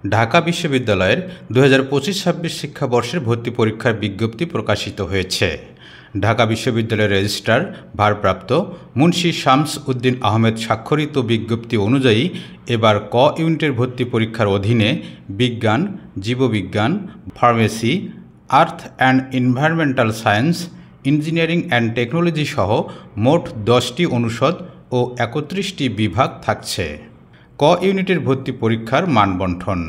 ঢাকা বিশ্ববিদ্যালয়ের 2025-26 শিক্ষাবর্ষের ভর্তি পরীক্ষার বিজ্ঞপ্তি প্রকাশিত হয়েছে। ঢাকা বিশ্ববিদ্যালয়ের রেজিস্ট্রার ভারপ্রাপ্ত মুন্সি শামস উদ্দিন আহমেদ স্বাক্ষরিত বিজ্ঞপ্তি অনুযায়ী এবার ক ইউনিটের ভর্তি পরীক্ষার অধীনে বিজ্ঞান, জীববিজ্ঞান, pharmacy, earth and environmental science, engineering and technology সহ মোট 10টি অনুষদ ও 31টি বিভাগ থাকছে। ক ইউনিটের ভর্তি পরীক্ষার মানবণ্টন।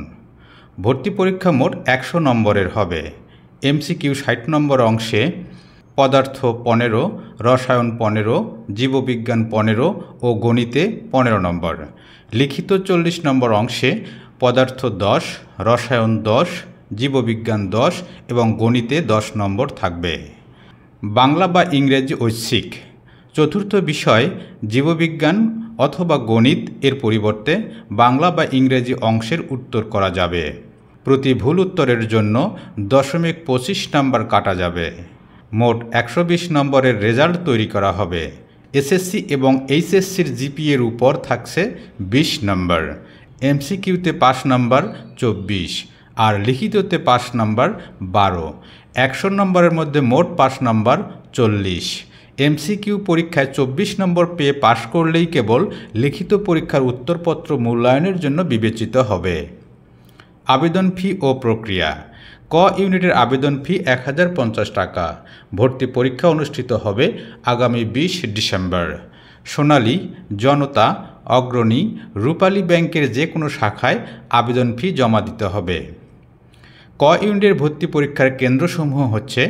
ভর্তি পরীক্ষা মোট 100 নম্বরের হবে। এমসিকিউ 60 নম্বর অংশে পদার্থ 15, রসায়ন 15, জীববিজ্ঞান 15 ও গণিতে 15 নম্বর। লিখিত 40 নম্বর অংশে পদার্থ 10, রসায়ন 10, জীববিজ্ঞান 10 এবং গণিতে 10 নম্বর থাকবে। বাংলা বা ইংরেজি ঐচ্ছিক। চতুর্থ বিষয় জীববিজ্ঞান অথবা গণিত এর পরিবর্তে বাংলা বা ইংরেজি অংশের উত্তর করা যাবে। প্রতি ভুল উত্তরের জন্য 0.25 নম্বর কাটা যাবে। মোট 120 নম্বরের রেজাল্ট তৈরি করা হবে। এসএসসি এবং এইচএসসির জিপিএর উপর থাকছে 20 নম্বর। এমসিকিউতে 5 নম্বর 24 আর লিখিততে 5 নম্বর 12। 100 নম্বরের মধ্যে মোট 5 নম্বর 40। এমসিকিউ পরীক্ষায় 24 নম্বর পেয়ে পাশ করলেই কেবল লিখিত পরীক্ষার উত্তরপত্র মূল্যায়নের জন্য বিবেচিত হবে। আবেদন ফি ও প্রক্রিয়া। ক ইউনিটের আবেদন ফি 1050 টাকা। ভর্তি পরীক্ষা অনুষ্ঠিত হবে আগামী 20 ডিসেম্বর। সোনালী, জনতা, অগ্রণী, রূপালী ব্যাংকের যে কোনো শাখায় আবেদন ফি জমা দিতে হবে। ক ইউনিটের ভর্তি পরীক্ষার কেন্দ্রসমূহ হচ্ছে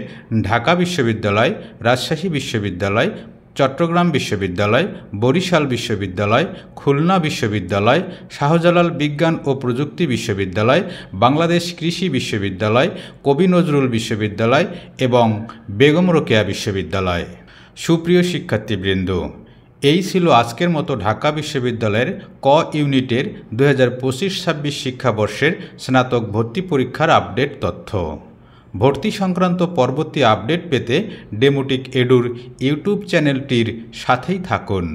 ঢাকা বিশ্ববিদ্যালয়, রাজশাহী বিশ্ববিদ্যালয়, চট্টগ্রাম বিশ্ববিদ্যালয়, বরিশাল বিশ্ববিদ্যালয়, খুলনা বিশ্ববিদ্যালয়, শাহজালাল বিজ্ঞান ও প্রযুক্তি বিশ্ববিদ্যালয়, বাংলাদেশ কৃষি বিশ্ববিদ্যালয়, কবি নজরুল বিশ্ববিদ্যালয় এবং বেগম রোকেয়া বিশ্ববিদ্যালয়। সুপ্রিয় শিক্ষার্থীবৃন্দ, এই ছিল আজকের মতো ঢাকা বিশ্ববিদ্যালয়ের ক ইউনিটের 2025-26 শিক্ষাবর্ষের স্নাতক ভর্তি পরীক্ষার আপডেট তথ্য। ভর্তি সংক্রান্ত পরবর্তী আপডেট পেতে ডেমোটিক এডুর ইউটিউব চ্যানেলটির সাথেই থাকুন।